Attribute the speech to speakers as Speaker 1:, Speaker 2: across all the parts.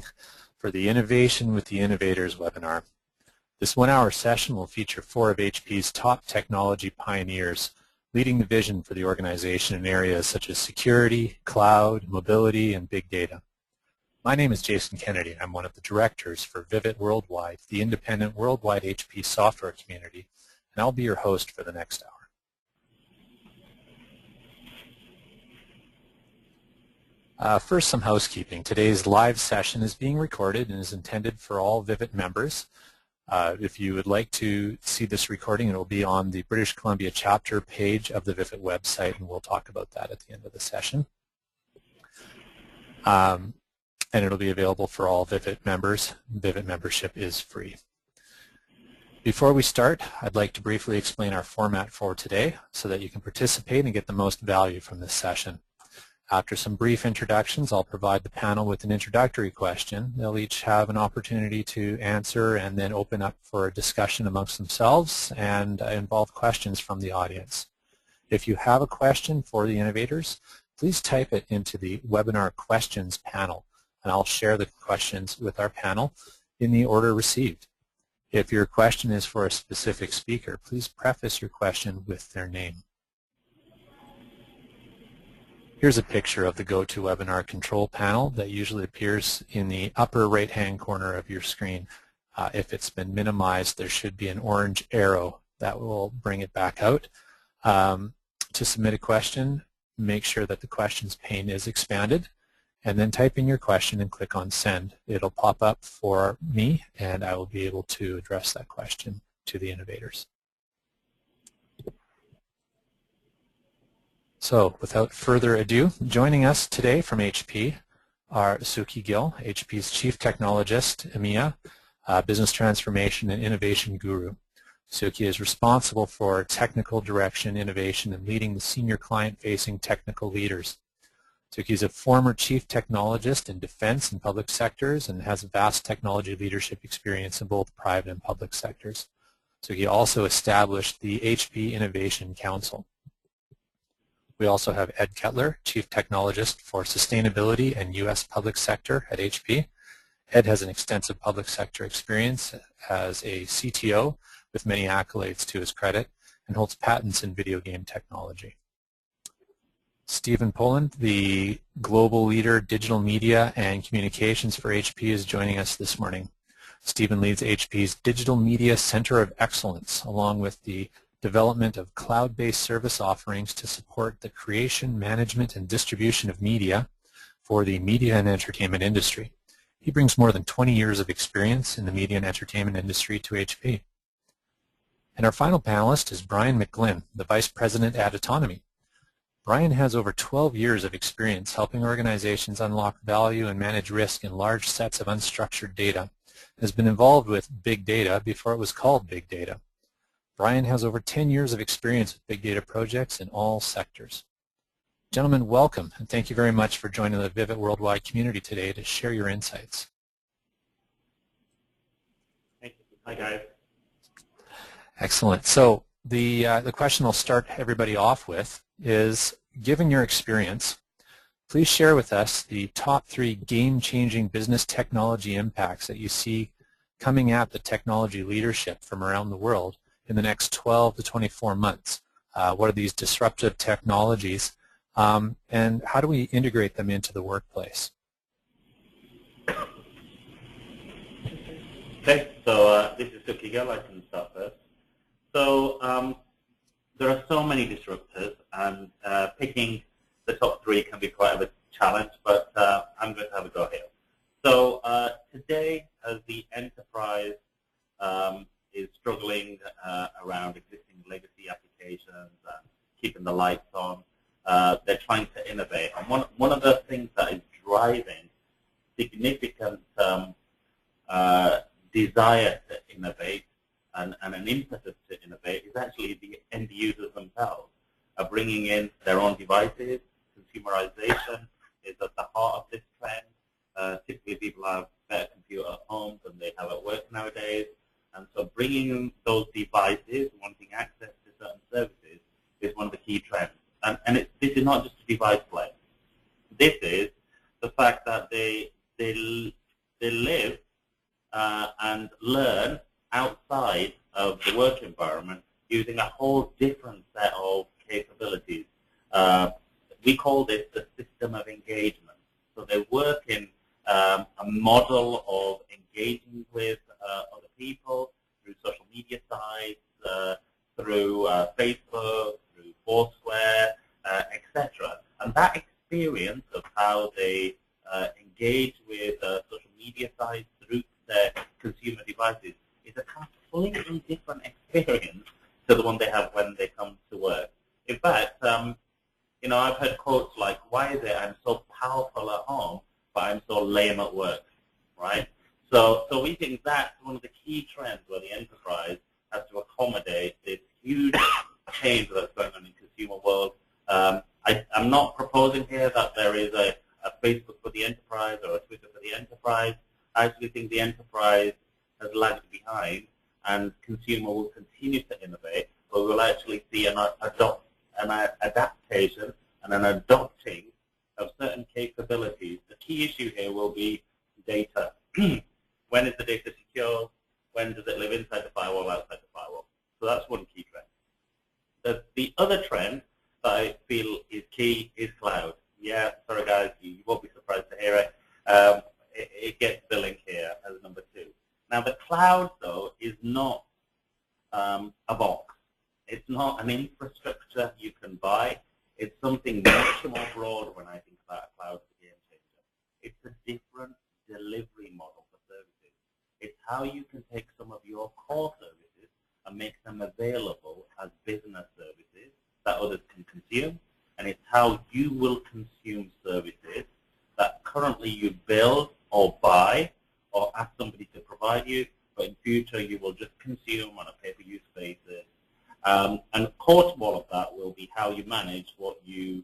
Speaker 1: Housekeeping for the Innovation with the Innovators webinar. This one-hour session will feature 4 of HP's top technology pioneers leading the vision for the organization in areas such as security, cloud, mobility, and big data. My name is Jason Kennedy. I'm one of the directors for Vivit Worldwide, the independent worldwide HP software community, and I'll be your host for the next hour. First, some housekeeping. Today's live session is being recorded and is intended for all Vivit members. If you would like to see this recording, it will be on the British Columbia chapter page of the Vivit website, and we'll talk about that at the end of the session. And it'll be available for all Vivit members. Vivit membership is free. Before we start, I'd like to briefly explain our format for today so that you can participate and get the most value from this session. After some brief introductions, I'll provide the panel with an introductory question. They'll each have an opportunity to answer and then open up for a discussion amongst themselves and involve questions from the audience. If you have a question for the innovators, please type it into the webinar questions panel, and I'll share the questions with our panel in the order received. If your question is for a specific speaker, please preface your question with their name. Here's a picture of the Gotowebinar control panel that usually appears in the upper right-hand corner of your screen. If it's been minimized, there should be an orange arrow that will bring it back out. To submit a question, make sure that the questions pane is expanded, and then type in your question and click on Send. It'll pop up for me, and I will be able to address that question to the innovators. So, without further ado, joining us today from HP are Suki Gill, HP's Chief Technologist, EMEA, Business Transformation and Innovation Guru. Suki is responsible for technical direction, innovation, and leading the senior client-facing technical leaders. Suki is a former Chief Technologist in defense and public sectors and has vast technology leadership experience in both private and public sectors. Suki also established the HP Innovation Council. We also have Ed Kettler, Chief Technologist for Sustainability and U.S. Public Sector at HP. Ed has an extensive public sector experience as a CTO with many accolades to his credit and holds patents in video game technology. Stephen Poland, the Global Leader, Digital Media and Communications for HP, is joining us this morning. Stephen leads HP's Digital Media Center of Excellence, along with the development of cloud-based service offerings to support the creation, management, and distribution of media for the media and entertainment industry. He brings more than 20 years of experience in the media and entertainment industry to HP. And our final panelist is Brian Mcglynn, the Vice President at Autonomy. Brian has over 12 years of experience helping organizations unlock value and manage risk in large sets of unstructured data. He has been involved with big data before it was called big data. Brian has over 10 years of experience with big data projects in all sectors. Gentlemen, welcome, and thank you very much for joining the Vivit Worldwide community today to share your insights.
Speaker 2: Thank you. Hi, guys.
Speaker 1: Excellent. So the question I'll start everybody off with is, given your experience, please share with us the top 3 game-changing business technology impacts that you see coming at the technology leadership from around the world in the next 12 to 24 months. What are these disruptive technologies, and how do we integrate them into the workplace?
Speaker 2: Okay, so this is Suki Gill. I can start first. So there are so many disruptors, and picking the top 3 can be quite a challenge, but I'm going to have a go here. So today, as the enterprise is struggling around existing legacy applications and keeping the lights on, they're trying to innovate. And one of the things that is driving significant desire to innovate and an impetus to innovate is actually the end users themselves are bringing in their own devices. Consumerization is at the heart of this trend. Typically, people have better computer at home than they have at work nowadays. And so bringing those devices, wanting access to certain services, is one of the key trends. And this is not just a device play. This is the fact that they they live and learn outside of the work environment using a whole different set of capabilities. We call this the system of engagement. So they work in a model of engaging with other people through social media sites, through Facebook, through Foursquare, etc. And that experience of how they engage with social media sites through their consumer devices is a completely different experience to the one they have when they come to work. In fact, you know, I've heard quotes like, "Why is it I'm so powerful at home, but I'm so lame at work?" Right? So we think that's one of the key trends where the enterprise has to accommodate this huge change that's going on in the consumer world. I'm not proposing here that there is a Facebook for the enterprise or a Twitter for the enterprise. I actually think the enterprise has lagged behind, and consumer will continue to innovate, but we'll actually see an adaptation and an adopting of certain capabilities. The key issue here will be data. When is the data secure? When does it live inside the firewall, outside the firewall? So that's one key trend. The other trend that I feel is key is cloud. Yeah, sorry guys, you won't be surprised to hear it. It gets billing here as number 2. Now the cloud, though, is not a box. It's not an infrastructure you can buy. It's something much more broad when I think about a cloud as a game changer. It's a different delivery model for services. It's how you can take some of your core services and make them available as business services that others can consume. And it's how you will consume services that currently you build or buy or ask somebody to provide you, but in future you will just consume on a pay-per-use basis. And core to all of that will be how you manage what you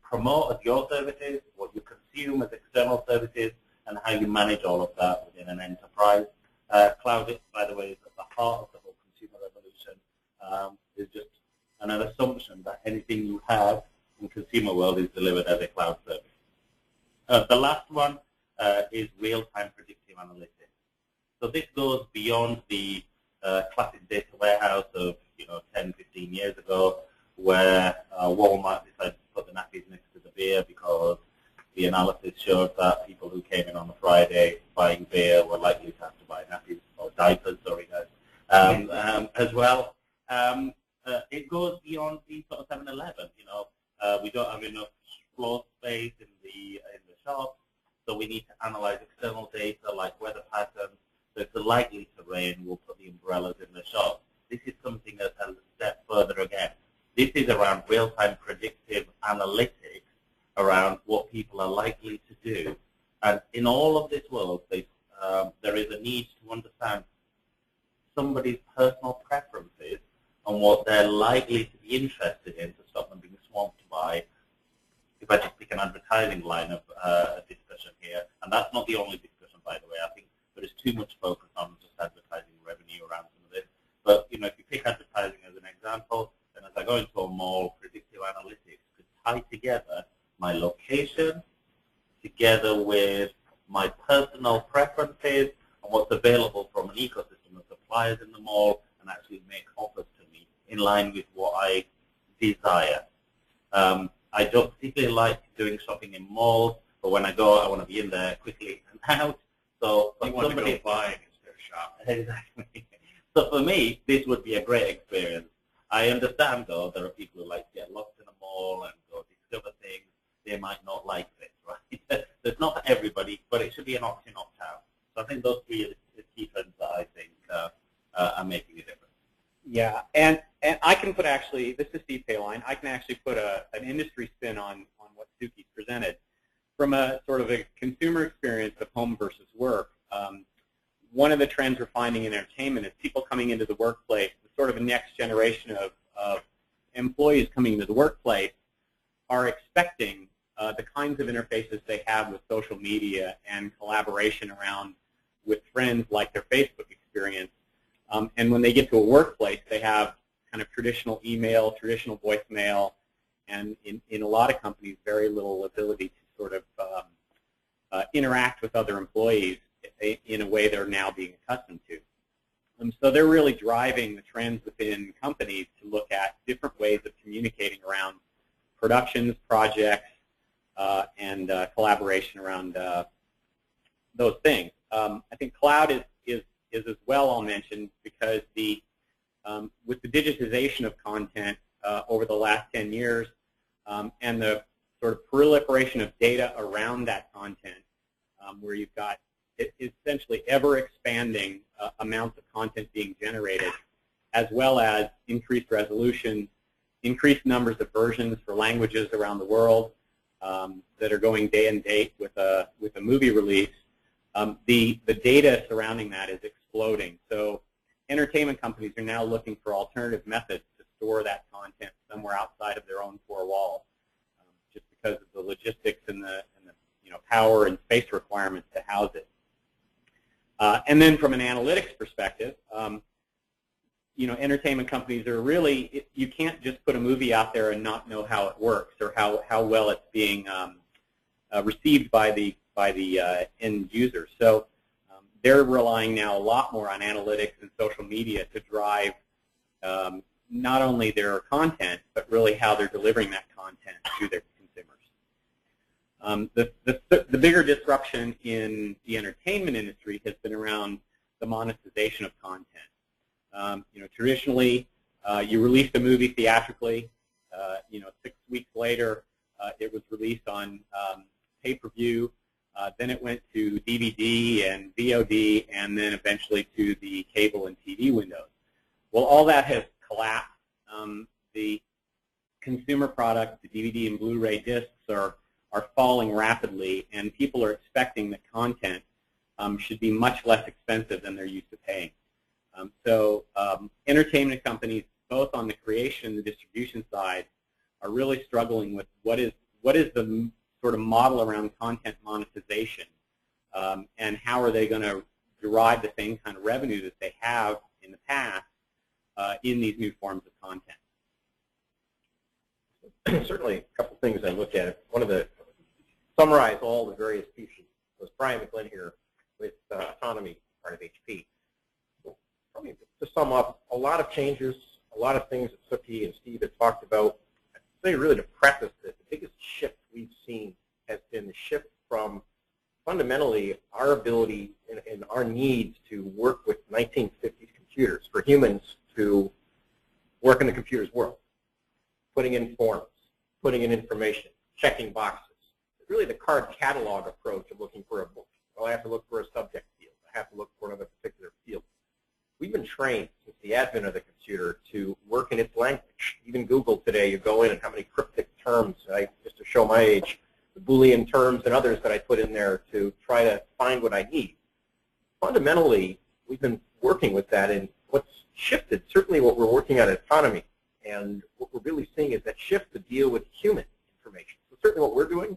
Speaker 2: promote as your services, what you consume as external services, and how you manage all of that within an enterprise. Cloud, by the way, is at the heart of the whole consumer revolution. Is just an assumption that anything you have in consumer world is delivered as a cloud service. The last one is real-time predictive analytics. So this goes beyond the classic data warehouse of 10, 15 years ago, where Walmart decided to put the nappies next to the beer because the analysis showed that people who came in on a Friday buying beer were likely to have to buy nappies or diapers, sorry guys, as well. It goes beyond the sort of 7-Eleven. We don't have enough floor space in the shop, so we need to analyze external data like weather patterns. So if it's likely to rain, we'll put the umbrellas in the shop. This is something that's a step further again. This is around real-time predictive analytics around what people are likely to do. And in all of this world, there is a need to understand somebody's personal preferences and what they're likely to be interested in to stop them being swamped by, if I just pick an advertising line of discussion here, and that's not the only discussion, by the way. I think there is too much focus on just advertising revenue around some of this. But if you pick advertising as an example, then as I go into a mall, predictive analytics could tie together my location together with my personal preferences and what's available from an ecosystem of suppliers in the mall, and actually make offers to me in line with what I desire. I don't particularly like doing shopping in malls, but when I go, I want to be in there quickly and out. So you want to go buy instead of shop. Exactly. So for me, this would be a great experience. I understand, though, there are people who like to get lost in a mall and go discover things. They might not like this, right? It's not for everybody, but it should be an opt-in, opt-out. So I think those three are the key trends that I think are making a difference.
Speaker 3: Yeah, and I can put actually, this is Steve Payline, I can actually put an industry spin on what Suki's presented. From a sort of a consumer experience of home versus work, one of the trends we're finding in entertainment is people coming into the workplace, sort of a next generation of employees coming into the workplace are expecting the kinds of interfaces they have with social media and collaboration around with friends like their Facebook experience. And when they get to a workplace, they have kind of traditional email, traditional voicemail, and in a lot of companies, very little ability to sort of interact with other employees in a way they're now being accustomed to. So they're really driving the trends within companies to look at different ways of communicating around productions, projects, and collaboration around those things. I think cloud is as well, I'll mention, because with the digitization of content over the last 10 years and the sort of proliferation of data around that content, where you've got essentially ever-expanding amounts of content being generated, as well as increased resolution, increased numbers of versions for languages around the world that are going day and date with a movie release. The data surrounding that is exploding. So entertainment companies are now looking for alternative methods to store that content somewhere outside of their own four walls, just because of the logistics and the power and space requirements to house it. And then from an analytics perspective, entertainment companies are really, you can't just put a movie out there and not know how it works or how well it's being received by the end user. So they're relying now a lot more on analytics and social media to drive not only their content, but really how they're delivering that content to their consumers. The bigger disruption in the entertainment industry has been around the monetization of content. Traditionally, you released a movie theatrically. 6 weeks later, it was released on pay-per-view. Then it went to DVD and VOD, and then eventually to the cable and TV windows. Well, all that has collapsed. The consumer product, the DVD and Blu-ray discs, are falling rapidly, and people are expecting that content should be much less expensive than they're used to paying. So entertainment companies, both on the creation and the distribution side, are really struggling with what is the sort of model around content monetization, and how are they going to derive the same kind of revenue that they have in the past in these new forms of content.
Speaker 4: Certainly, a couple things I look at. One of the summarize all the various pieces was Brian Mcglynn here with Autonomy, part of HP. Probably to sum up, a lot of changes, a lot of things that Suki and Steve had talked about. I'd say really to preface this, the biggest shift we've seen has been the shift from fundamentally our ability and our needs to work with 1950s computers for humans to work in the computer's world, putting in forms, putting in information, checking boxes. Really the card catalog approach of looking for a book. Well, I have to look for a subject field. I have to look for another particular field. We've been trained since the advent of the computer to work in its language. Even Google today, you go in and how many cryptic terms, just to show my age, the Boolean terms and others that I put in there to try to find what I need. Fundamentally, we've been working with that, and what's shifted, certainly what we're working on Autonomy, and what we're really seeing is that shift to deal with human information. So certainly what we're doing,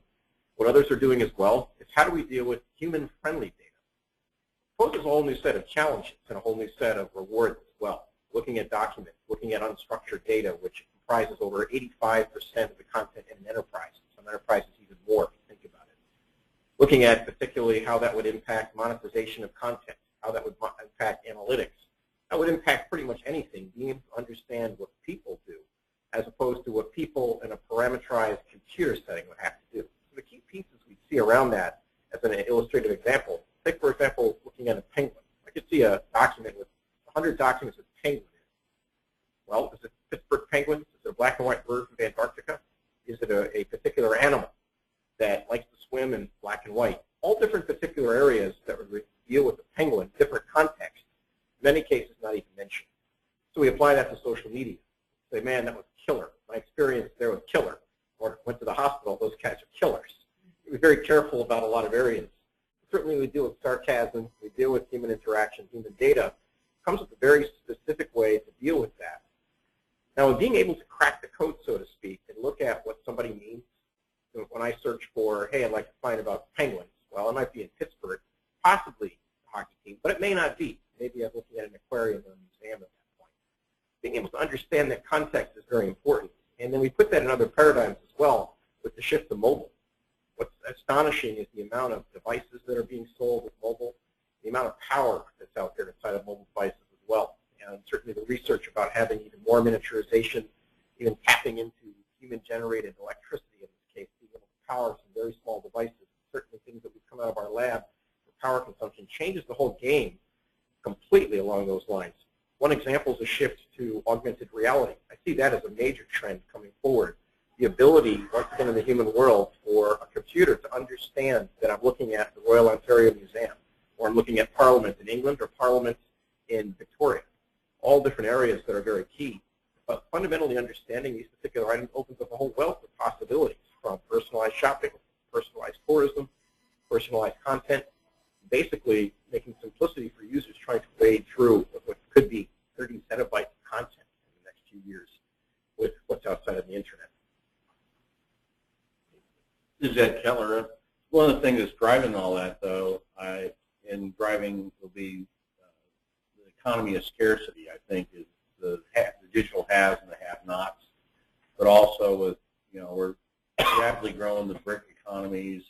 Speaker 4: what others are doing as well, is how do we deal with human-friendly data? It poses a whole new set of challenges and a whole new set of rewards as well. Looking at documents, looking at unstructured data, which comprises over 85% of the content in an enterprise. Some enterprises even more, if you think about it. Looking at particularly how that would impact monetization of content, how that would impact analytics. That would impact pretty much anything, being able to understand what people do, as opposed to what people in a parameterized computer setting would have to do. So the key pieces we see around that, as an illustrative example, take, for example, looking at a penguin. I could see a document with 100 documents with penguin in it. Well, is it a Pittsburgh penguin? Is it a black and white bird from Antarctica? Is it a particular animal that likes to swim in black and white? All different particular areas that would deal with the penguin, different contexts, in many cases not even mentioned. So we apply that to social media. Say, man, that was killer. My experience there was killer. Or went to the hospital, those guys are killers. We're very careful about a lot of areas. Certainly we deal with sarcasm, we deal with human interaction, human data. It comes with a very specific way to deal with that. Now, being able to crack the code, so to speak, and look at what somebody means, when I search for, hey, I'd like to find about penguins, well, it might be in Pittsburgh, possibly a hockey team, but it may not be. Maybe I'm looking at an aquarium or a museum at that point. Being able to understand that context is very important. And then we put that in other paradigms as well with the shift to mobile. What's astonishing is the amount of devices that are being sold with mobile, the amount of power that's out there inside of mobile devices as well. And certainly the research about having even more miniaturization, even tapping into human-generated electricity in this case, being able to power some very small devices, certainly things that would come out of our lab for power consumption, changes the whole game completely along those lines. One example is a shift to augmented reality. I see that as a major trend coming forward. The ability, once again in the human world, for a computer to understand that I'm looking at the Royal Ontario Museum, or I'm looking at Parliament in England, or Parliament in Victoria. All different areas that are very key. But fundamentally understanding these particular items opens up a whole wealth of possibilities, from personalized shopping, personalized tourism, personalized content, basically making simplicity for users trying to wade through what could be 30 zettabytes of content in the next few years with what's outside of the internet.
Speaker 5: This is Ed Keller. One of the things that's driving all that, though, in driving will be the economy of scarcity, I think, is the digital haves and the have-nots, but also with, we're rapidly growing the brick economies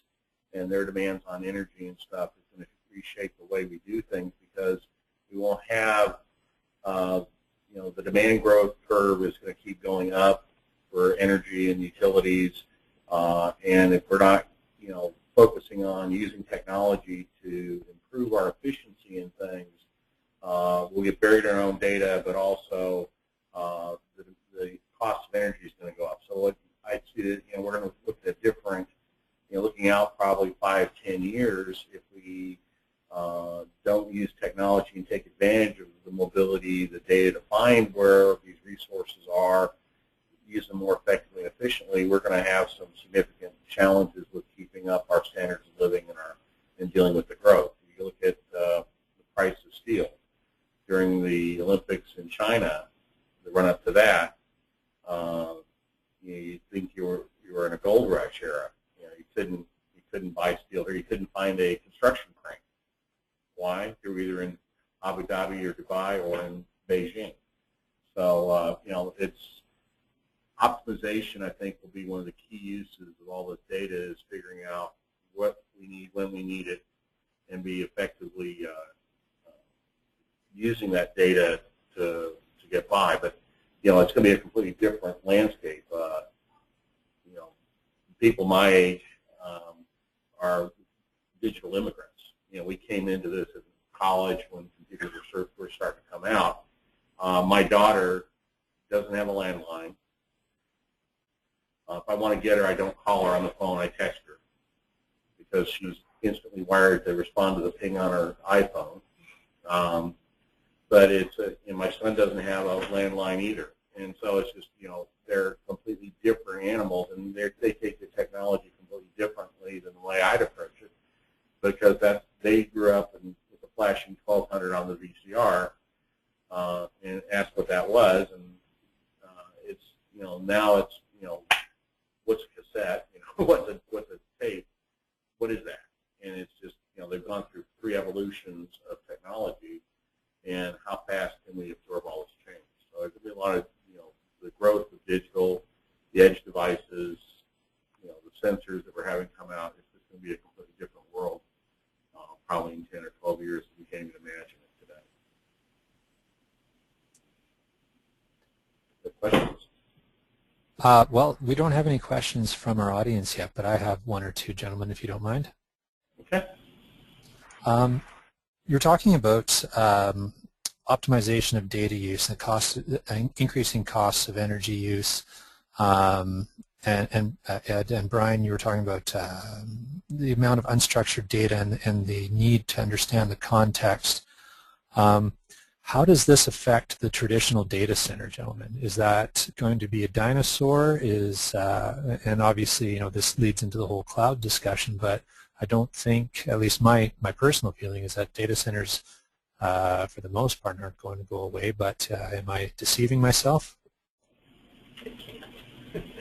Speaker 5: and their demands on energy and stuff is going to reshape the way we do things, because we won't have, the demand growth curve is going to keep going up for energy and utilities, and if we're not, focusing on using technology to improve our efficiency in things, we'll get buried in our own data, but also the cost of energy is going to go up. So what I see that, we're going to look at different, looking out probably 5, 10 years, if we don't use technology and take advantage of the mobility, the data to find where these resources are, use them more effectively and efficiently, we're going to have some significant challenges with keeping up our standards of living and dealing with the growth. If you look at the price of steel during the Olympics in China, the run up to that, you think you were in a gold rush era. You couldn't buy steel here. You couldn't find a construction crane. Why? You were either in Abu Dhabi or Dubai or in Beijing. So it's optimization, I think, will be one of the key uses of all this data, is figuring out what we need, when we need it, and be effectively using that data to get by. But, it's going to be a completely different landscape. People my age are digital immigrants. We came into this in college when computers were starting to come out. My daughter doesn't have a landline. If I want to get her, I don't call her on the phone, I text her, because she's instantly wired to respond to the ping on her iPhone. But it's my son doesn't have a landline either. And so it's just, they're completely different animals, and they take the technology completely differently than the way I'd approach it, because they grew up with a flashing 1200 on the VCR and asked what that was, and it's, now it's, what's a cassette, what's a tape, what is that? And it's just, they've gone through 3 evolutions of technology, and how fast can we absorb all this change? So there's going to be a lot of, the growth of digital, the edge devices, the sensors that we're having come out. It's just going to be a completely different world, probably in 10 or 12 years. We can't even imagine it today. Good questions?
Speaker 1: Well, we don't have any questions from our audience yet, but I have 1 or 2, gentlemen, if you don't mind.
Speaker 5: Okay.
Speaker 1: You're talking about optimization of data use and increasing costs of energy use. And Ed and Brian, you were talking about the amount of unstructured data and the need to understand the context. How does this affect the traditional data center, gentlemen? Is that going to be a dinosaur? And obviously, this leads into the whole cloud discussion, but I don't think, at least my personal feeling is that data centers, for the most part, aren't going to go away, but am I deceiving myself?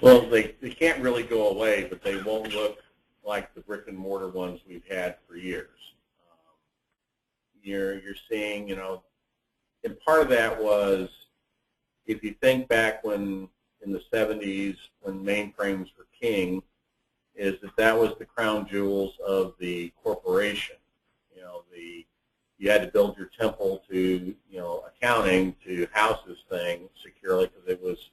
Speaker 5: Well, they can't really go away, but they won't look like the brick and mortar ones we've had for years. You're seeing, and part of that was, if you think back when in the 70s when mainframes were king, is that was the crown jewels of the corporation. You had to build your temple to accounting to house this thing securely because it was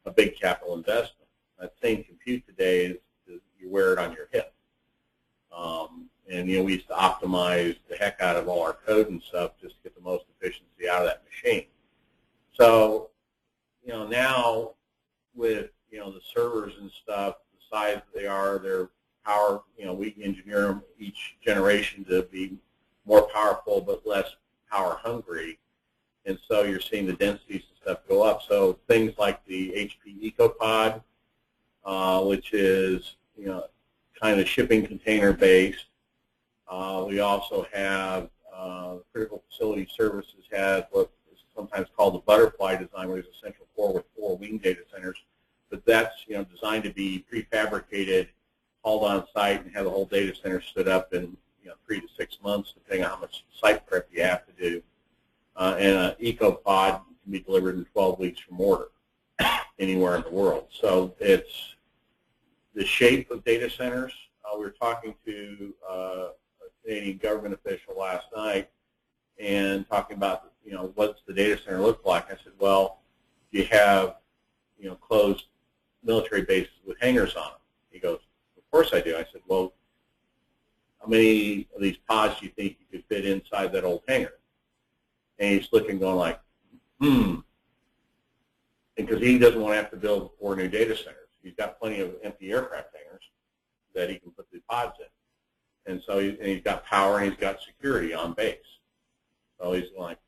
Speaker 5: a big capital investment. That same compute today is you wear it on your hip. And we used to optimize the heck out of all our code and stuff just to get the most efficiency out of that machine. So now with the servers and stuff, the size they are, their power, we engineer them each generation to be more powerful but less power hungry, and so you're seeing the densities and stuff go up. So things like the HP EcoPod, which is kind of shipping container based. We also have Critical Facility Services has what is sometimes called the butterfly design, where there's a central core with 4 wing data centers. But that's designed to be prefabricated, hauled on site, and have the whole data center stood up in 3 to 6 months, depending on how much site prep you have to do. And an EcoPod can be delivered in 12 weeks from order anywhere in the world. So it's the shape of data centers. We were talking to a Canadian government official last night and talking about what's the data center look like. I said, well, do you have closed military bases with hangars on them? He goes, of course I do. I said, well, how many of these pods do you think you could fit inside that old hangar? And he's looking, going like, because he doesn't want to have to build 4 new data centers. He's got plenty of empty aircraft hangars that he can put the pods in. And so he's got power and he's got security on base. So he's like,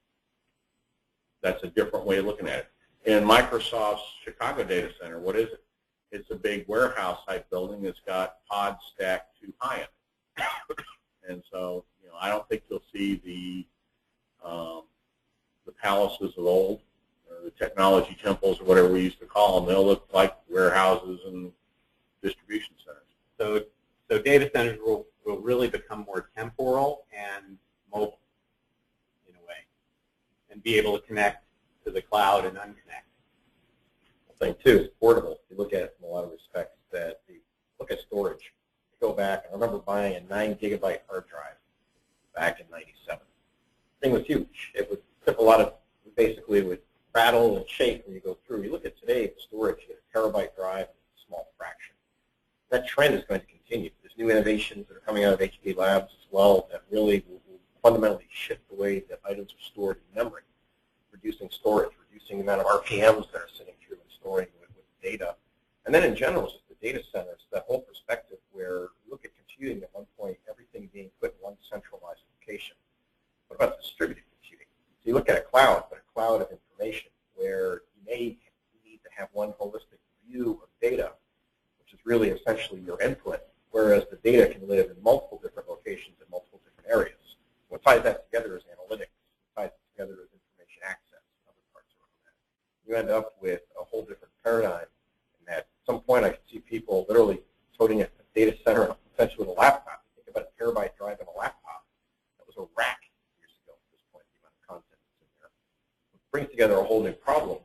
Speaker 5: that's a different way of looking at it. In Microsoft's Chicago data center, what is it? It's a big warehouse-type building that's got pods stacked too high in it. And so, I don't think you'll see the palaces of old, or the technology temples, or whatever we used to call them. They'll look like warehouses and distribution centers.
Speaker 3: So data centers will really become more temporal and mobile, in a way, and be able to connect to the cloud and unconnect.
Speaker 4: The thing, too, is portable. If you look at it from a lot of respects, that you look at storage. You go back, I remember buying a 9-gigabyte hard drive back in '97. The thing was huge. It would tip a lot of, basically it would rattle and shake when you go through. You look at today, the storage, you get a terabyte drive, a small fraction. That trend is going to continue. There's new innovations that are coming out of HP Labs as well that really will fundamentally shift the way that items are stored in memory, reducing storage, reducing the amount of RPMs that are sitting through and storing with data. And then in general, just the data centers, that whole perspective where you look at computing at one point, everything being put in one centralized location. What about distributed computing? So you look at a cloud, but a cloud of information where you may need to have one holistic view of data, which is really essentially your input, whereas the data can live in multiple different locations in multiple different areas. What ties that together is analytics. What ties it together is information access and other parts around that. You end up with a whole different paradigm in that at some point I could see people literally toting a data center essentially with a laptop. Think about a terabyte drive in a laptop. That was a rack years ago at this point, the amount of content that's in there. It brings together a whole new problem.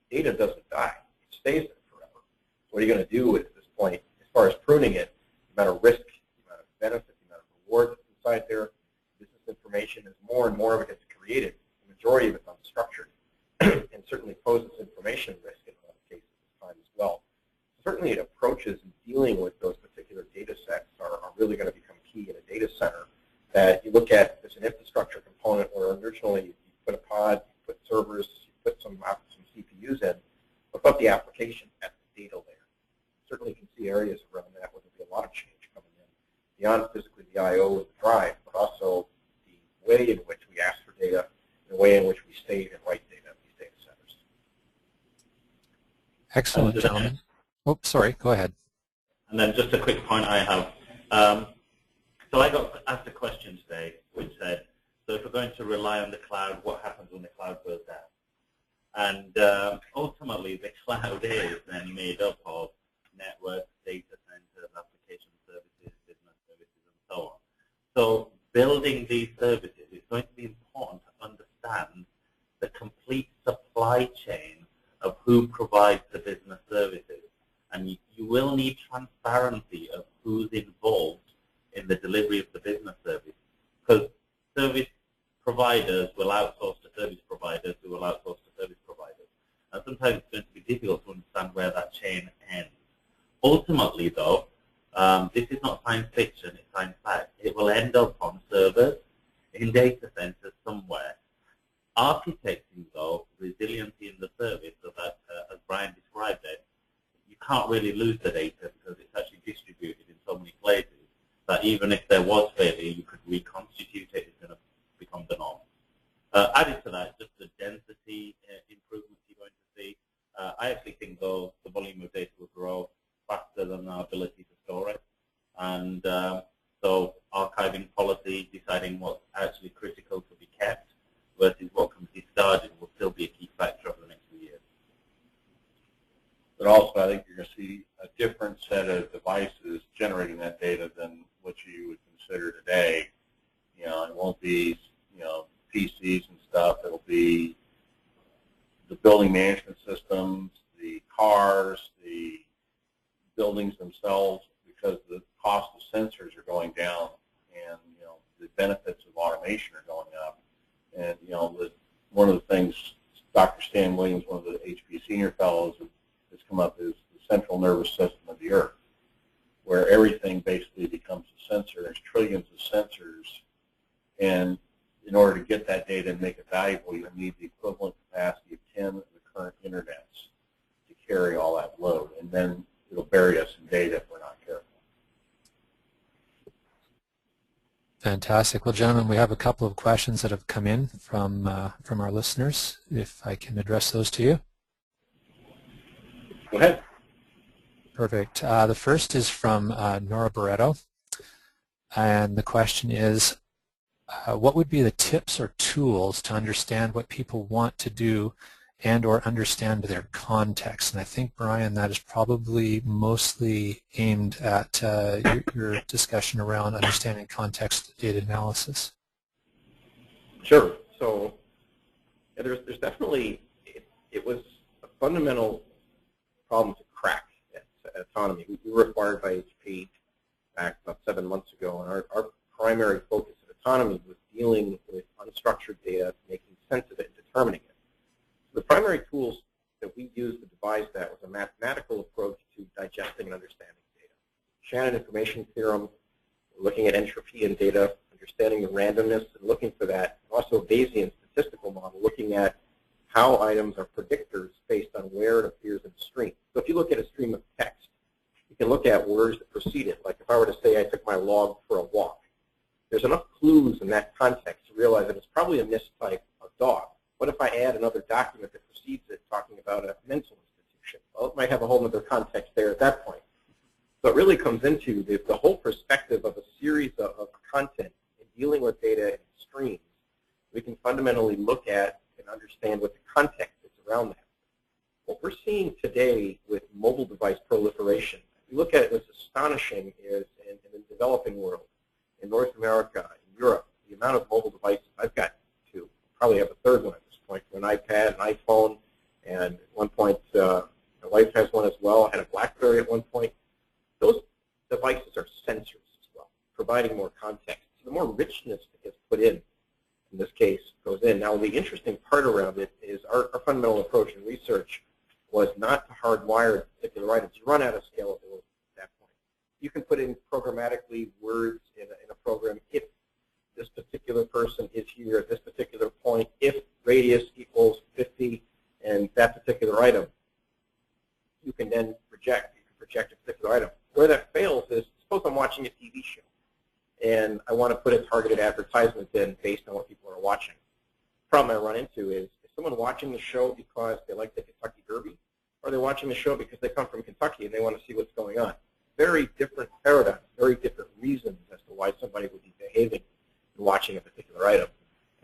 Speaker 4: Data doesn't die. It stays there forever. So what are you going to do at this point as far as pruning it? The amount of risk, the amount of benefit, the amount of reward that's inside there. Business information, as more and more of it gets created, the majority of it's unstructured and certainly poses information risk in a lot of cases this time as well. Certainly approaches in dealing with those particular data sets are really going to become key in a data center that you look at as an infrastructure component where originally you put a pod, you put servers, you put some CPUs in. What about the application at the data layer? Certainly can see areas around that where there'll be a lot of change coming in beyond physically the I/O of the drive, but also the way in which we ask for data, the way in which we save and write data in these data centers.
Speaker 1: Excellent, gentlemen. Oh, sorry, go ahead.
Speaker 2: And then just a quick point I have. So I got asked a question today which said, so if we're going to rely on the cloud, what happens when the cloud goes down? And ultimately, the cloud is then made up of networks, data centers, application services, business services, and so on. So building these services is going to be important to understand the complete supply chain of who provides the business services. And you will need transparency of who's involved in the delivery of the business service. Because service providers will outsource to service providers who will outsource to service providers. And sometimes it's going to be difficult to understand where that chain ends. Ultimately, though, this is not science fiction, it's science fact. It will end up on servers in data centers somewhere. Architecting, though, resiliency in the service so that, as Brian described it, you can't really lose the data because it's actually distributed in so many places that even if there was failure, you could reconstitute it. It's going to become the norm. Added to that, just the density improvements you're going to see. I actually think, though, the volume of data will grow faster than our ability to store it. And so archiving policy, deciding what's actually critical to be kept versus what can be discarded will still be a key factor over the next few years.
Speaker 5: But also, I think you're going to see a different set of devices generating that data than what you would consider today. You know, it won't be, you know, PCs and stuff. It'll be the building management systems, the cars, the buildings themselves, because the cost of sensors are going down, and you know the benefits of automation are going up. And you know, one of the things Dr. Stan Williams, one of the HP senior fellows, has come up is the central nervous system of the Earth, where everything basically becomes a sensor. There's trillions of sensors, and in order to get that data and make it valuable, you need the equivalent capacity of 10 of the current internets to carry all that load, and then it'll bury us in data if we're not careful.
Speaker 1: Fantastic. Well, gentlemen, we have a couple of questions that have come in from our listeners. If I can address those to you.
Speaker 5: Go ahead.
Speaker 1: Perfect. The first is from Nora Barreto, and the question is, what would be the tips or tools to understand what people want to do and or understand their context? And I think, Brian, that is probably mostly aimed at your discussion around understanding context data analysis.
Speaker 4: Sure. So yeah, there's definitely, it was a fundamental problem to crack at Autonomy. We were acquired by HP back about 7 months ago, and our primary focus at Autonomy was dealing with unstructured data, making sense of it, and determining it. The primary tools that we used to devise that was a mathematical approach to digesting and understanding data. Shannon information theorem, looking at entropy in data, understanding the randomness and looking for that. Also a Bayesian statistical model, looking at how items are predictors based on where it appears in a stream. So if you look at a stream of text, you can look at words that precede it. Like if I were to say I took my log for a walk, there's enough clues in that context to realize that it's probably a mistype of dog. What if I add another document that precedes it talking about a mental institution? Well, it might have a whole other context there at that point. So it really comes into the whole perspective of a series of content and dealing with data in streams. We can fundamentally look at and understand what the context is around that. What we're seeing today with mobile device proliferation, if you look at it, what's astonishing is in the developing world, in North America, in Europe, the amount of mobile devices I've got to probably have a third one at this point, an iPad, an iPhone, and at one point my wife has one as well. I had a BlackBerry at one point. Those devices are sensors as well, providing more context. So the more richness that gets put in this case, goes in. Now the interesting part around it is our fundamental approach in research was not to hardwire particular items. You run out of scalability at that point. You can put in programmatically words in a program if this particular person is here at this particular point, if radius equals 50 and that particular item, you can then project. You can project a particular item. Where that fails is, suppose I'm watching a TV show and I want to put a targeted advertisement in based on what people are watching. The problem I run into is someone watching the show because they like the Kentucky Derby, or are they watching the show because they come from Kentucky and they want to see what's going on? Very different paradigms, very different reasons as to why somebody would be behaving and watching a particular item.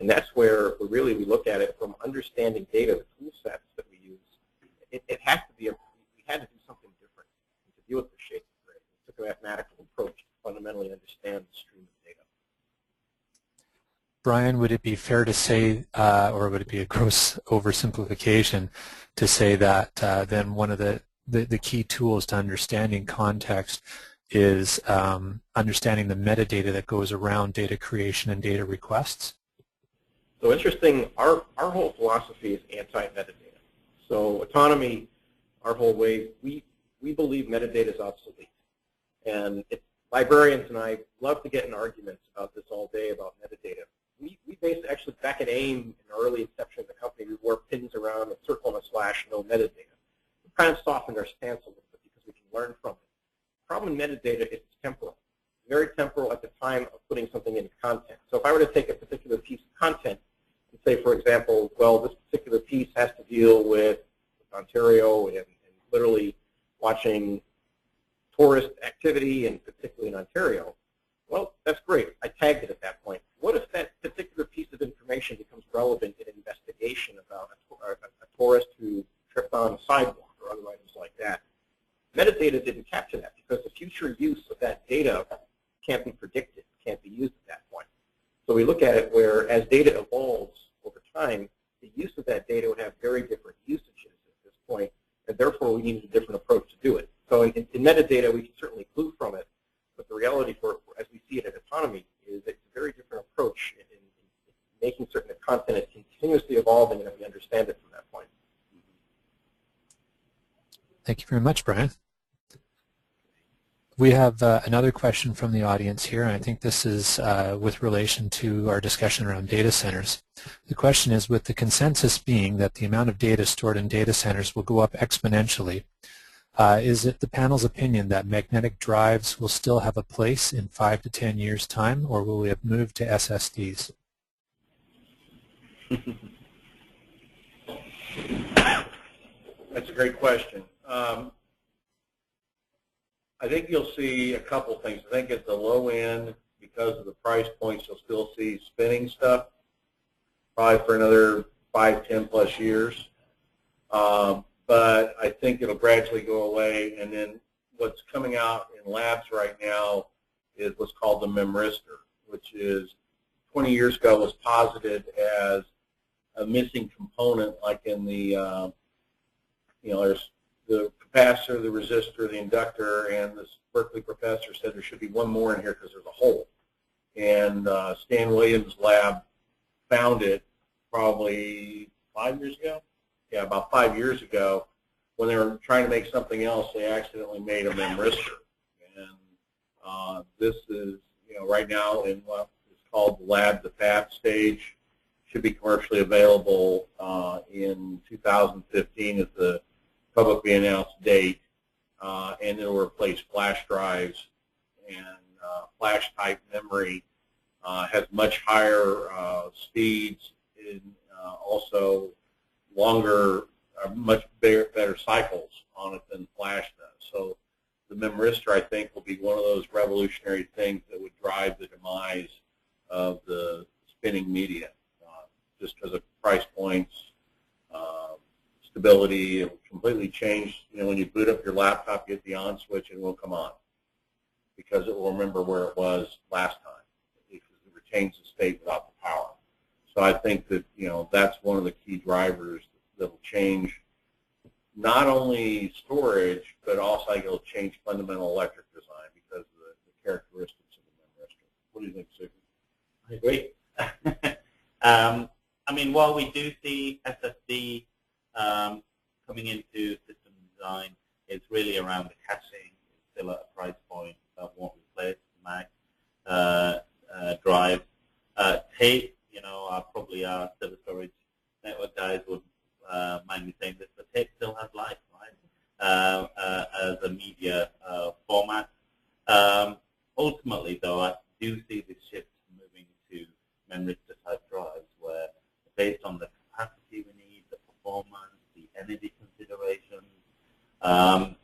Speaker 4: And that's where we look at it from understanding data, the tool sets that we use. It has to be, we had to do something different to deal with the shades of gray. We took a mathematical approach to fundamentally understand the stream of data.
Speaker 1: Brian, would it be fair to say, or would it be a gross oversimplification to say that then one of the key tools to understanding context is understanding the metadata that goes around data creation and data requests.
Speaker 4: So interesting, our whole philosophy is anti-metadata. So Autonomy, our whole way, we believe metadata is obsolete. And librarians and I love to get in arguments about this all day about metadata. We based actually back at AIM in the early inception of the company, we wore pins around a circle and a slash, no metadata. We kind of softened our stance a little bit because we can learn from it. The problem in metadata is it's temporal. It's very temporal at the time of putting something into content. So if I were to take a particular piece of content and say, for example, well, this particular piece has to deal with Ontario and literally watching tourist activity, and particularly in Ontario, well, that's great. I tagged it at that point. What if that particular piece of information becomes relevant in an investigation about a tourist who tripped on a sidewalk or other items like that? Metadata didn't capture that because the future use of that data can't be predicted, can't be used at that point. So we look at it where as data evolves over time, the use of that data would have very different usages at this point, and therefore we needed a different approach to do it. So in metadata, we can certainly glue from it, but the reality as we see it at Autonomy is it's a very different approach in making certain that content is continuously evolving and that we understand it from that point.
Speaker 1: Thank you very much, Brian. We have another question from the audience here, and I think this is with relation to our discussion around data centers. The question is, with the consensus being that the amount of data stored in data centers will go up exponentially, is it the panel's opinion that magnetic drives will still have a place in 5 to 10 years' time, or will we have moved to SSDs?
Speaker 5: That's a great question. I think you'll see a couple things. I think at the low end, because of the price points, you'll still see spinning stuff, probably for another 5, 10 plus years. But I think it'll gradually go away. And then what's coming out in labs right now is what's called the Memristor, which is 20 years ago was posited as a missing component, like in the, there's the capacitor, the resistor, the inductor, and this Berkeley professor said there should be one more in here because there's a hole. And Stan Williams' lab found it probably 5 years ago. Yeah, about 5 years ago. When they were trying to make something else, they accidentally made a Memristor. And this is, right now in what is called the lab to fab stage. Should be commercially available in 2015 at the publicly announced date, and it will replace flash drives. And flash type memory has much higher speeds and also longer, much better cycles on it than flash does. So the Memristor, I think, will be one of those revolutionary things that would drive the demise of the spinning media, just because of price points, stability. It will completely change. When you boot up your laptop, you hit the on switch and it will come on because it will remember where it was last time because it retains the state without the power. So I think that that's one of the key drivers that will change not only storage, but also it'll change fundamental electric design because of the characteristics of the Memristor. What do you think, Suki?
Speaker 2: I agree. I mean, while we do see SSD coming into system design, it's really around the caching. It's still at a price point that won't replace Mac drive. Tape, probably our server storage network guys would mind me saying this, but tape still has life, right, as a media format. Ultimately, though, I do see this shift moving to Memristor type drives where, based on the capacity we need, the performance, the energy considerations,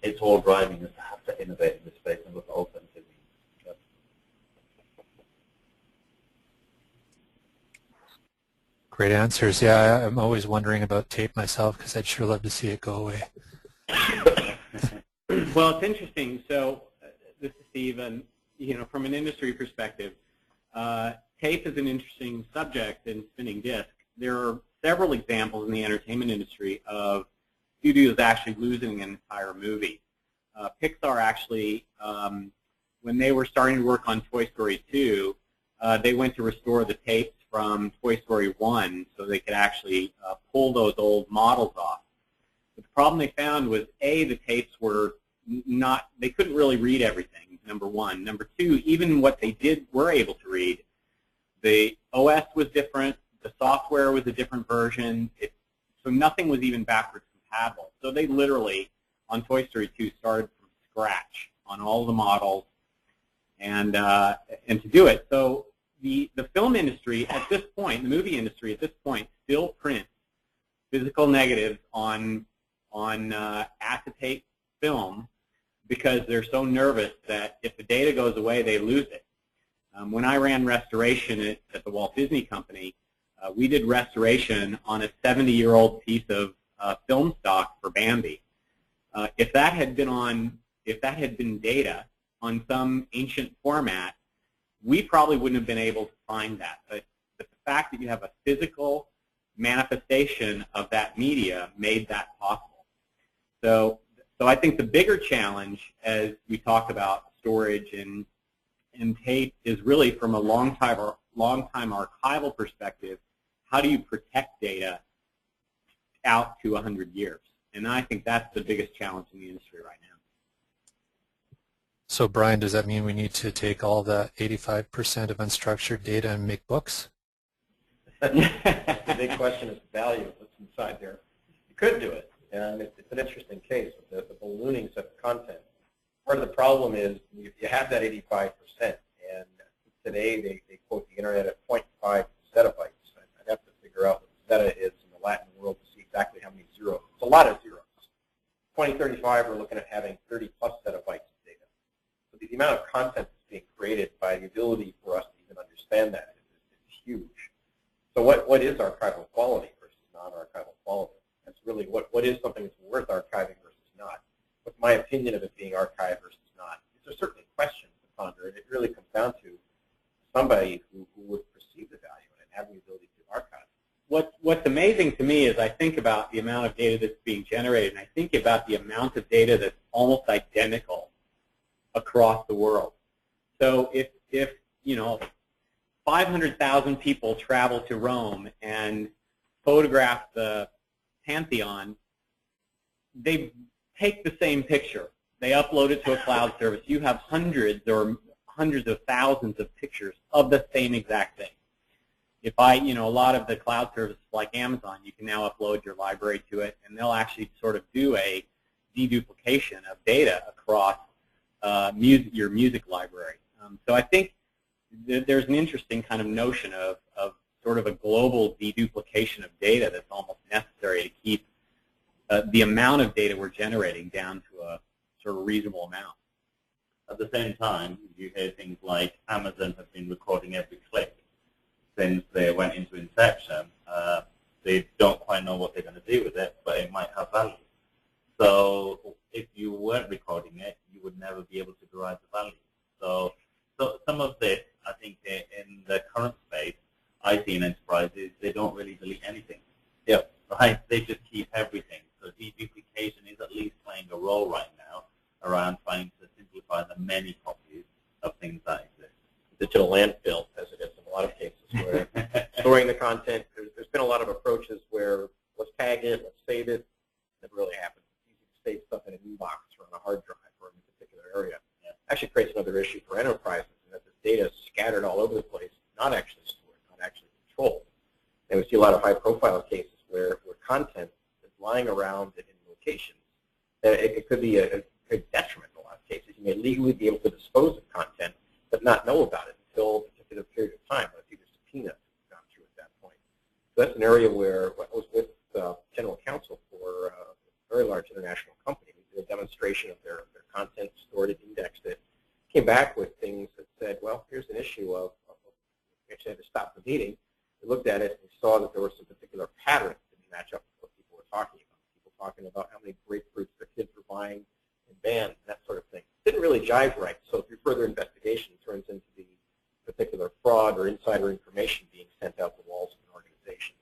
Speaker 2: it's all driving us to have to innovate in this space and look at alternative means. Yep.
Speaker 1: Great answers. Yeah, I'm always wondering about tape myself because I'd sure love to see it go away.
Speaker 3: Well, it's interesting. So this is Steve, and from an industry perspective, tape is an interesting subject in spinning disk. There are several examples in the entertainment industry of studios actually losing an entire movie. Pixar actually when they were starting to work on Toy Story 2, they went to restore the tapes from Toy Story 1 so they could actually pull those old models off. But the problem they found was, A, the tapes were not, they couldn't really read everything, number one. Number two, even what they were able to read, the OS was different, the software was a different version, so nothing was even backwards compatible. So they literally, on Toy Story 2, started from scratch on all the models and to do it. So the film industry at this point, the movie industry at this point, still prints physical negatives on acetate film because they're so nervous that if the data goes away, they lose it. When I ran restoration at the Walt Disney Company, we did restoration on a 70-year-old piece of film stock for Bambi. If that had been data on some ancient format, we probably wouldn't have been able to find that. But the fact that you have a physical manifestation of that media made that possible. So I think the bigger challenge, as we talk about storage and tape, is really from a long time archival perspective. How do you protect data out to 100 years? And I think that's the biggest challenge in the industry right now.
Speaker 1: So Brian, does that mean we need to take all the 85% of unstructured data and make books?
Speaker 4: The big question is the value of what's inside there. You could do it, and it's an interesting case with the ballooning set of content. Part of the problem is you have that 85%, and today they quote the internet at 0.5 zettabytes. I'd have to figure out what zetta is in the Latin world to see exactly how many zeros. It's a lot of zeros. 2035, we're looking at having 30-plus zettabytes of data. So the amount of content that's being created by the ability for us to even understand that is huge. So what is archival quality versus non-archival quality? That's really what is something that's worth archiving versus not. What's my opinion of it being archived versus not? These are certainly questions to ponder, and it really comes down to somebody who would perceive the value in it and have the ability to archive.
Speaker 3: What's amazing to me is I think about the amount of data that's being generated, and I think about the amount of data that's almost identical across the world. So if 500,000 people travel to Rome and photograph the Pantheon, they take the same picture. They upload it to a cloud service. You have hundreds of thousands of pictures of the same exact thing. If a lot of the cloud services like Amazon, you can now upload your library to it, and they'll actually sort of do a deduplication of data across your music library. So I think there's an interesting kind of notion of sort of a global deduplication of data that's almost necessary to keep the amount of data we're generating down to a sort of reasonable amount.
Speaker 2: At the same time, you hear things like Amazon has been recording every click since they went into inception. They don't quite know what they're going to do with it, but it might have value. So if you weren't recording it, you would never be able to derive the value. So some of this, I think, in the current space, I see in enterprises, they don't really delete anything.
Speaker 4: Yep.
Speaker 2: Right? They just keep everything. So deduplication is at least playing a role right now around trying to simplify the many copies of things that exist.
Speaker 4: Digital landfill, as it is in a lot of cases, where storing the content, there's been a lot of approaches where let's tag it, let's save it. Never really happens. It's easy to save stuff in an inbox or on a hard drive or in a particular area. Yeah. Actually creates another issue for enterprises, in that this data is scattered all over the place, not actually stored, not actually controlled. And we see a lot of high-profile cases where content is lying around in locations. It could be a detriment in a lot of cases. You may legally be able to dispose of content but not know about it until a particular period of time, but either subpoena has gone through at that point. So that's an area where I was with general counsel for a very large international company. We did a demonstration of their content, stored it, indexed it, came back with things that said, well, here's an issue of we actually had to stop the meeting. We looked at it and saw that there were some particular patterns that didn't match up with what people were talking about. People talking about how many grapefruits their kids were buying in bands, that sort of thing. Didn't really jive right. So through further investigation, it turns into the particular fraud or insider information being sent out the walls of an organization.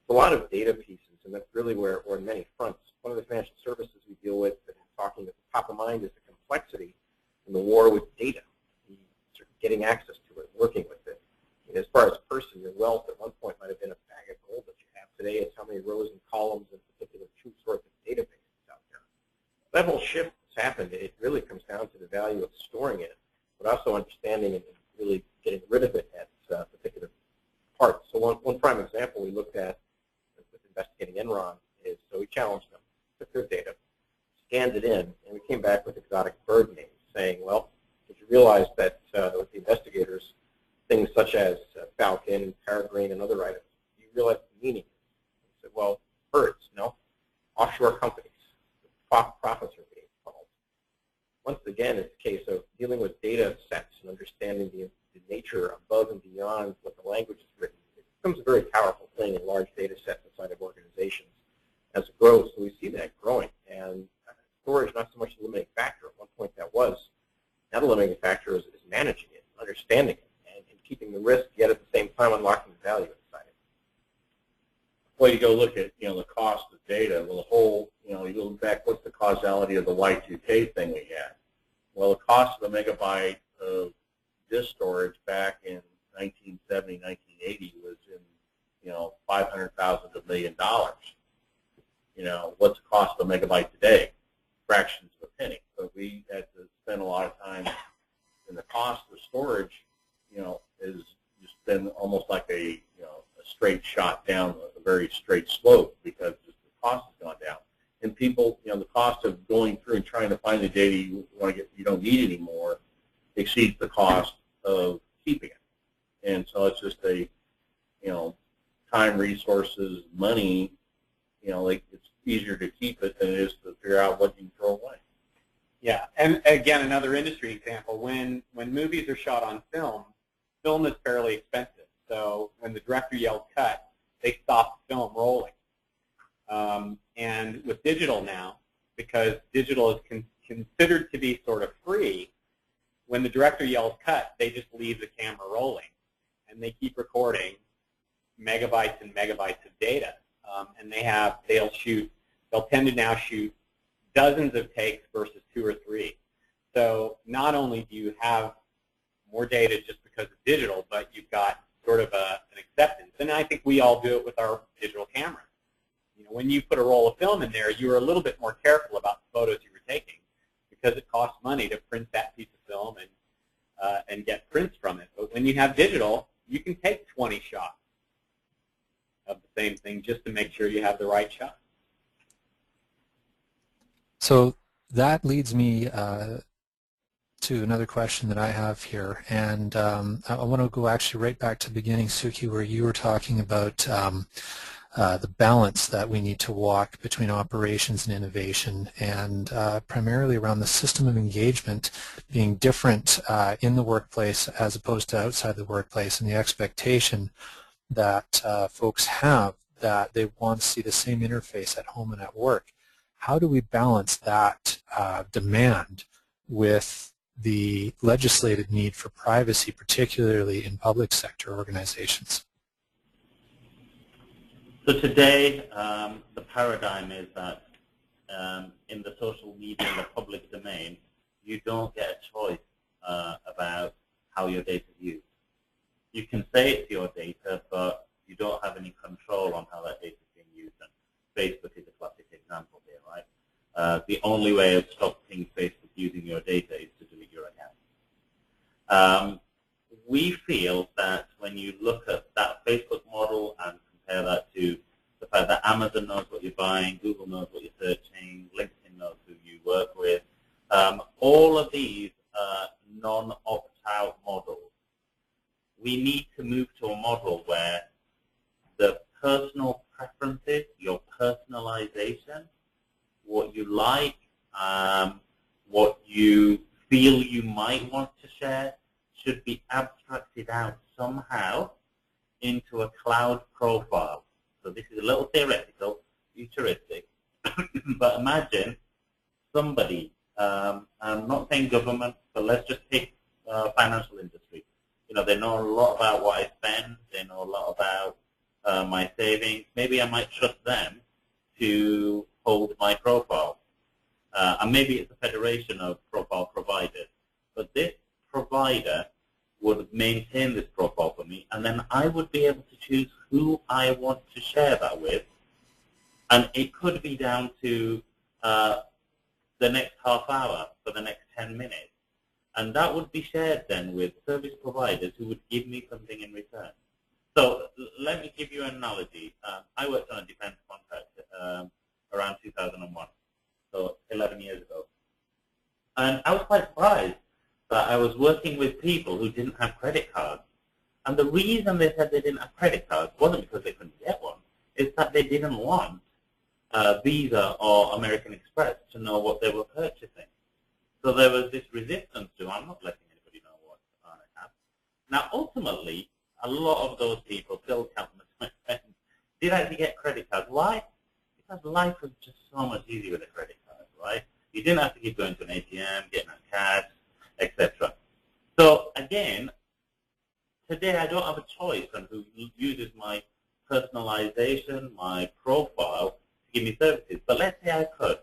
Speaker 4: It's a lot of data pieces, and that's really where on many fronts. One of the financial services we deal with that is talking at the top of mind is the complexity in the war with data. getting access to it, working with it. And as far as person, your wealth at one point might have been a bag of gold that you have today. It's how many rows and columns in particular two sorts of databases out there. That whole shift that's happened, it really comes down to the value of storing it, but also understanding and really getting rid of it at particular parts. So one prime example we looked at with investigating Enron is, so we challenged them, took their data, scanned it in, and we came back with exotic bird names saying, well, did you realize that with the investigators, things such as falcon, peregrine, and other items, you realize the meaning? I said, well, birds, no. Offshore companies, profits are being called. Once again, it's a case of dealing with data sets and understanding the nature above and beyond what the language is written. It becomes a very powerful thing in large data sets inside of organizations as it grows. So we see that growing. And storage, not so much a limiting factor. At one point that was. Now the limiting factor is managing it, understanding it, and keeping the risk, yet at the same time unlocking the value inside it.
Speaker 5: Well, you go look at, the cost of data. Well, the whole, you look back, what's the causality of the Y2K thing we had? Well, the cost of a megabyte of disk storage back in 1970, 1980 was in, $500,000 to $1 million. What's the cost of a megabyte today? Fractions of a penny. But we had to spend a lot of time, and the cost of storage, has just been almost like a straight shot down a very straight slope because just the cost has gone down. And people, the cost of going through and trying to find the data you don't need anymore exceeds the cost of keeping it. And so it's just a, time, resources, money, like it's easier to keep it than it is to figure out what you can throw away.
Speaker 3: Yeah, and again, another industry example, when movies are shot on film is fairly expensive. So when the director yelled cut, they stopped the film rolling. And with digital now, because digital is considered to be sort of free, when the director yells cut, they just leave the camera rolling. And they keep recording megabytes and megabytes of data. And they'll tend to now shoot dozens of takes versus 2 or 3. So not only do you have more data just because of digital, but you've got sort of an acceptance. And I think we all do it with our digital cameras. When you put a roll of film in there, you're a little bit more careful about the photos you were taking because it costs money to print that piece of film and get prints from it. But when you have digital, you can take 20 shots of the same thing just to make sure you have the right shot.
Speaker 1: So that leads me to another question that I have here, and I want to go actually right back to the beginning, Suki, where you were talking about the balance that we need to walk between operations and innovation, and primarily around the system of engagement being different in the workplace as opposed to outside the workplace, and the expectation that folks have that they want to see the same interface at home and at work. How do we balance that demand with the legislated need for privacy, particularly in public sector organizations?
Speaker 2: So today, the paradigm is that in the social media, in the public domain, you don't get a choice about how your data is used. You can say it's your data, but you don't have any control on how that data is being used. And Facebook is a classic example here, right? The only way of stopping Facebook using your data is to delete your account. We feel that when you look at that Facebook model and compare that to the fact that Amazon knows what you're buying, Google knows what you're searching, LinkedIn knows who you work with, all of these are non-opt-out models. We need to move to a model where the personal preferences, your personalization, what you like, what you feel you might want to share, should be abstracted out somehow into a cloud profile. So this is a little theoretical, futuristic, but imagine somebody, I'm not saying government, but let's just take financial industry. They know a lot about what I spend, they know a lot about my savings. Maybe I might trust them to hold my profile. And maybe it's a federation of profile providers. But this provider would maintain this profile for me, and then I would be able to choose who I want to share that with. And it could be down to the next half hour for the next 10 minutes. And that would be shared then with service providers who would give me something in return. So let me give you an analogy. I worked on a defense contract around 2001, so 11 years ago. And I was quite surprised that I was working with people who didn't have credit cards. And the reason they said they didn't have credit cards wasn't because they couldn't get one. It's that they didn't want Visa or American Express to know what they were purchasing. So there was this resistance to, I'm not letting anybody know what I have. Now, ultimately, a lot of those people, Phil Campbell, my friend, did actually get credit cards. Why? Because life was just so much easier with a credit card, right? You didn't have to keep going to an ATM, getting out cash, etc. So, again, today I don't have a choice on who uses my personalization, my profile, to give me services. But let's say I could.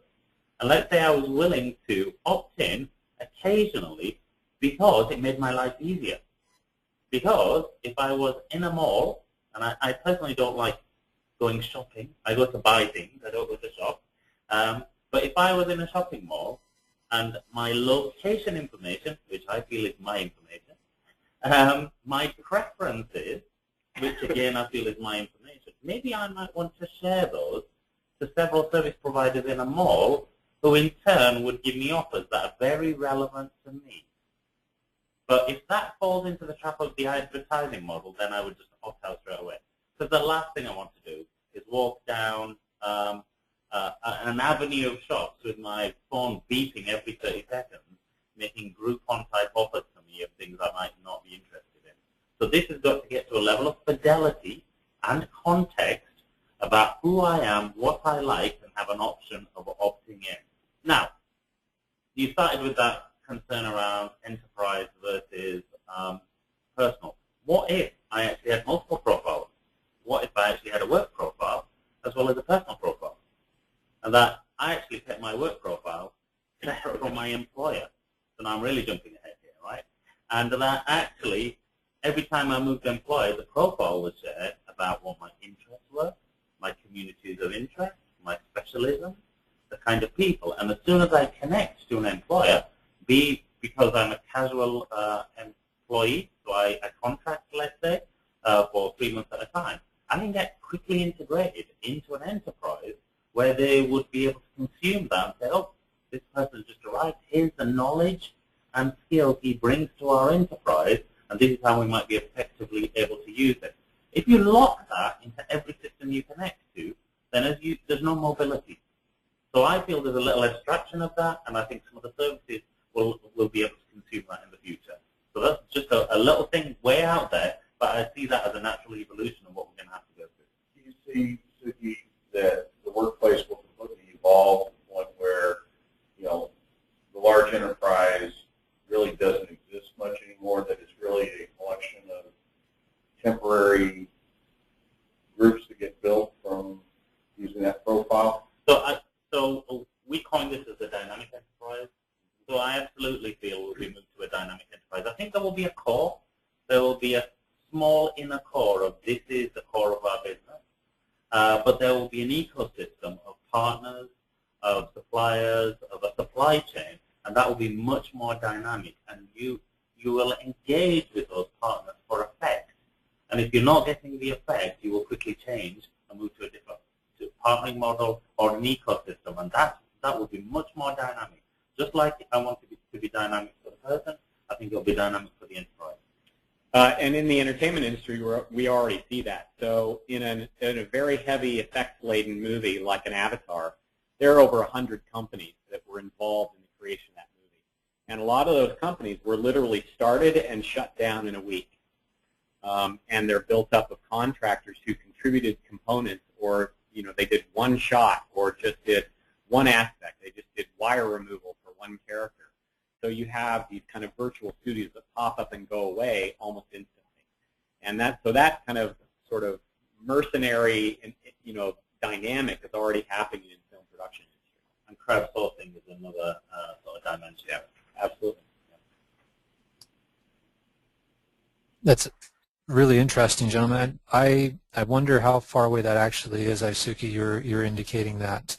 Speaker 2: And let's say I was willing to opt in occasionally because it made my life easier. Because if I was in a mall, and I personally don't like going shopping. I go to buy things. I don't go to shop. But if I was in a shopping mall and my location information, which I feel is my information, my preferences, which again I feel is my information, maybe I might want to share those to several service providers in a mall who in turn would give me offers that are very relevant to me. But if that falls into the trap of the advertising model, then I would just opt out straight away. Because the last thing I want to do is walk down an avenue of shops with my phone beeping every 30 seconds, making Groupon-type offers to me of things I might not be interested in. So this has got to get to a level of fidelity and context about who I am, what I like, and have an option of opting in. Now, you started with that concern around enterprise versus personal. What if I actually had multiple profiles? What if I actually had a work profile as well as a personal profile? And that I actually kept my work profile separate from my employer. So now I'm really jumping ahead here, right? And that actually, every time I moved employer, the profile was shared about what my interests were, my communities of interest, my specialism, the kind of people. And as soon as I connect to an employer, be because I'm a casual employee, so I contract, let's say, for 3 months at a time, I can get quickly integrated into an enterprise where they would be able to consume that and say, oh, this person just arrived, here's the knowledge and skills he brings to our enterprise, and this is how we might be effectively able to use it. If you lock that into every system you connect to, then there's no mobility. So I feel there's a little abstraction of that, and I think some of the services will be able to consume that in the future. So that's just a little thing way out there, but I see that as a natural evolution of what we're going to have to go through.
Speaker 5: Do you see, Suki, that the workplace will completely evolve to the point where, you know, the large enterprise really doesn't exist much anymore, that it's really a collection of temporary groups that get built from using that profile?
Speaker 2: So we coined this as a dynamic enterprise. So I absolutely feel we'll be moved to a dynamic enterprise. I think there will be a core. There will be a small inner core of this is the core of our business. But there will be an ecosystem of partners, of suppliers, of a supply chain, and that will be much more dynamic. And you will engage with those partners for effect. And if you're not getting the effect, you will quickly change and move to a different partnering model or an ecosystem, and that will be much more dynamic. Just like if I want to be dynamic for the person, I think it'll be dynamic for the enterprise.
Speaker 3: And in the entertainment industry, we already see that. So in a very heavy effects-laden movie like an Avatar, there are over 100 companies that were involved in the creation of that movie. And a lot of those companies were literally started and shut down in a week. And they're built up of contractors who contributed components, or they did one shot or just did one aspect. They just did wire removal for one character. So you have these kind of virtual studios that pop up and go away almost instantly. And that kind of sort of mercenary dynamic is already happening in film production industry.
Speaker 2: And crowdsourcing is another sort of dimension.
Speaker 3: Yeah, absolutely.
Speaker 1: That's really interesting, gentlemen. I wonder how far away that actually is. Suki, you're indicating that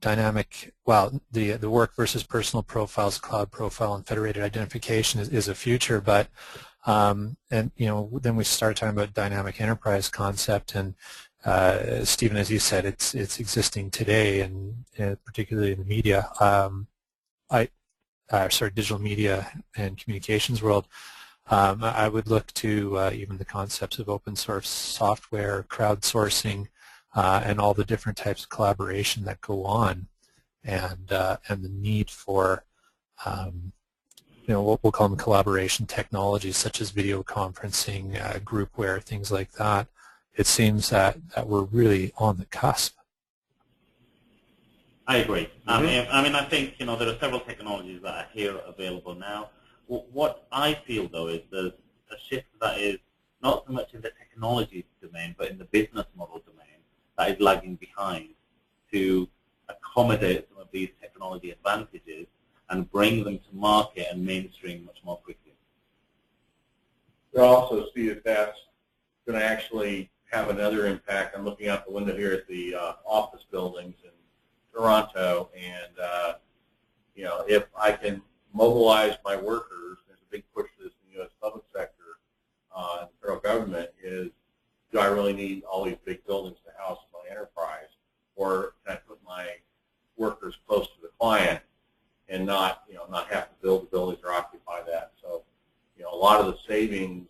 Speaker 1: dynamic, well, the work versus personal profiles, cloud profile, and federated identification is a future, but and then we start talking about dynamic enterprise concept, and Stephen, as you said, it's existing today, and particularly in the media, digital media and communications world. I would look to even the concepts of open source software, crowdsourcing, and all the different types of collaboration that go on, and the need for what we'll call them collaboration technologies such as video conferencing, groupware, things like that. It seems that we're really on the cusp.
Speaker 2: I agree. I mean, I think there are several technologies that are here available now. What I feel, though, is there's a shift that is not so much in the technology domain, but in the business model domain that is lagging behind to accommodate some of these technology advantages and bring them to market and mainstream much more quickly.
Speaker 5: We'll also see if that's going to actually have another impact. I'm looking out the window here at the office buildings in Toronto, and if I can mobilize my workers, there's a big push to this in the U.S. public sector, the federal government, is do I really need all these big buildings to house my enterprise, or can I put my workers close to the client and not have to build the buildings or occupy that? So, a lot of the savings,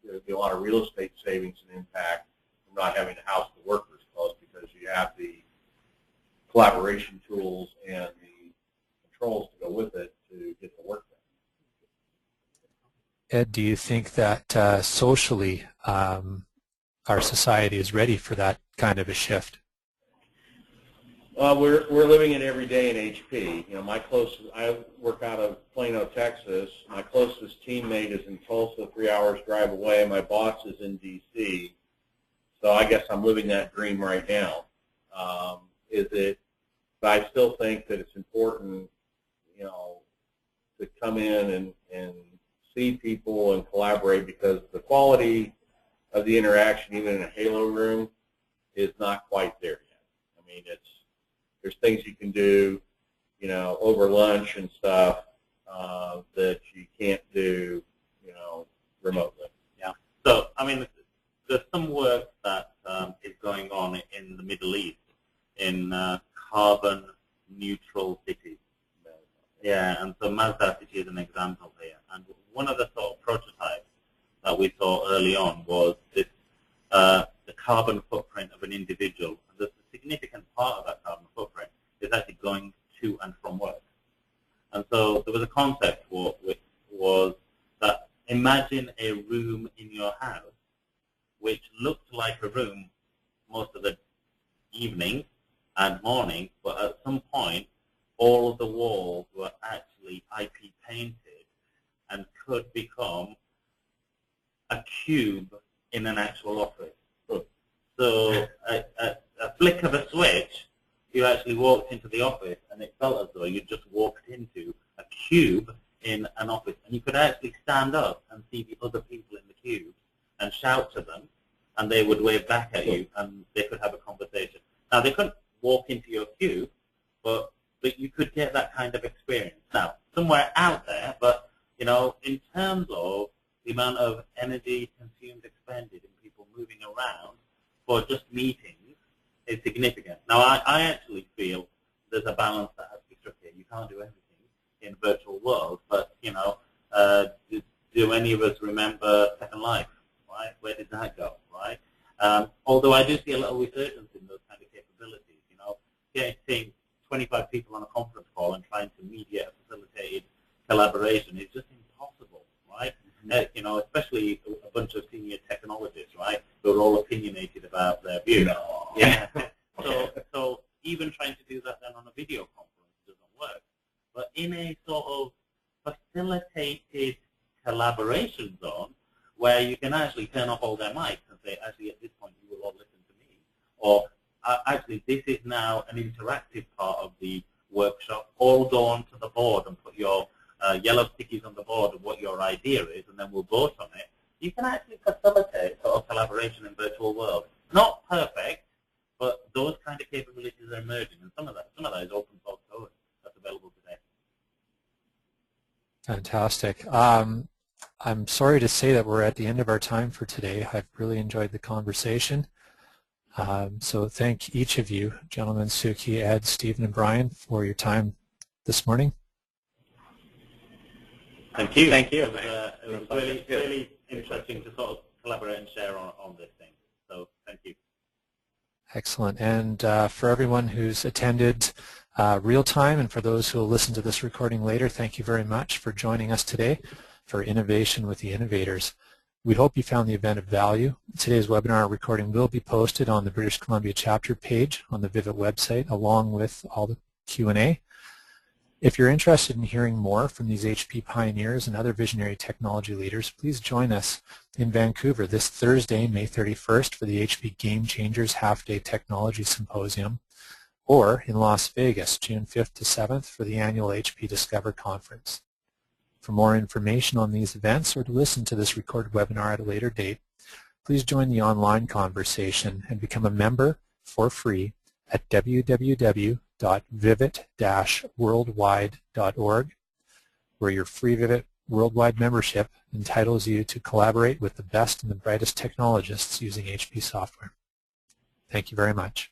Speaker 5: there'll be a lot of real estate savings and impact from not having to house the workers close, because you have the collaboration tools and the controls to go with it to get the work done.
Speaker 1: Ed, do you think that socially our society is ready for that kind of a shift?
Speaker 5: We're living it every day in HP. I work out of Plano, Texas. My closest teammate is in Tulsa, 3 hours drive away. My boss is in D.C. So I guess I'm living that dream right now. But I still think that it's important, to come in and see people and collaborate, because the quality of the interaction, even in a Halo room, is not quite there yet. I mean, there's things you can do, over lunch and stuff that you can't do, remotely.
Speaker 2: Yeah. So, I mean, there's some work that is going on in the Middle East in carbon neutral cities. Yeah, and so Mazda City is an example here. And one of the sort of prototypes that we saw early on was this, the carbon footprint of an individual. And the significant part of that carbon footprint is actually going to and from work. And so there was a concept which was that imagine a room in your house which looked like a room most of the evening and morning, but at some point all of the walls were actually IP painted and could become a cube in an actual office. So a flick of a switch, you actually walked into the office and it felt as though you just walked into a cube in an office, and you could actually stand up and see the other people in the cube and shout to them, and they would wave back at you, and they could have a conversation. Now, they couldn't walk into your cube, but you could get that kind of experience. Now, somewhere out there, but in terms of the amount of energy consumed, expended in people moving around for just meetings is significant. Now, I actually feel there's a balance that has to be struck here. You can't do everything in virtual world, but do any of us remember Second Life, right? Where did that go, right? Although I do see a little resurgence in those kind of capabilities. Getting 25 people on a conference call and trying to mediate a facilitated collaboration is just impossible, right? Especially a bunch of senior technologists, right? Who are all opinionated about their views. No. Yeah. So even trying to do that then on a video conference doesn't work. But in a sort of facilitated collaboration zone where you can actually turn off all their mics and say, actually, at this point, you will all listen to me. Or actually, this is now an interactive part of the workshop. All go onto the board and put your yellow stickies on the board of what your idea is, and then we'll boat on it, you can actually facilitate sort of collaboration in virtual world. Not perfect, but those kind of capabilities are emerging, and some of that is open source code that's available today.
Speaker 1: Fantastic. I'm sorry to say that we're at the end of our time for today. I've really enjoyed the conversation. So thank each of you, gentlemen, Suki, Ed, Stephen, and Brian, for your time this morning.
Speaker 2: Thank you.
Speaker 3: Thank you.
Speaker 2: It was really interesting to sort of collaborate and share on this thing. So thank you.
Speaker 1: Excellent. And for everyone who's attended real time and for those who will listen to this recording later, thank you very much for joining us today for Innovation with the Innovators. We hope you found the event of value. Today's webinar recording will be posted on the British Columbia chapter page on the Vivit website along with all the Q&A. If you're interested in hearing more from these HP pioneers and other visionary technology leaders, please join us in Vancouver this Thursday, May 31st for the HP Game Changers Half-Day Technology Symposium, or in Las Vegas, June 5th to 7th for the annual HP Discover Conference. For more information on these events or to listen to this recorded webinar at a later date, please join the online conversation and become a member for free at www.vivit-worldwide.org, where your free Vivit Worldwide membership entitles you to collaborate with the best and the brightest technologists using HP software. Thank you very much.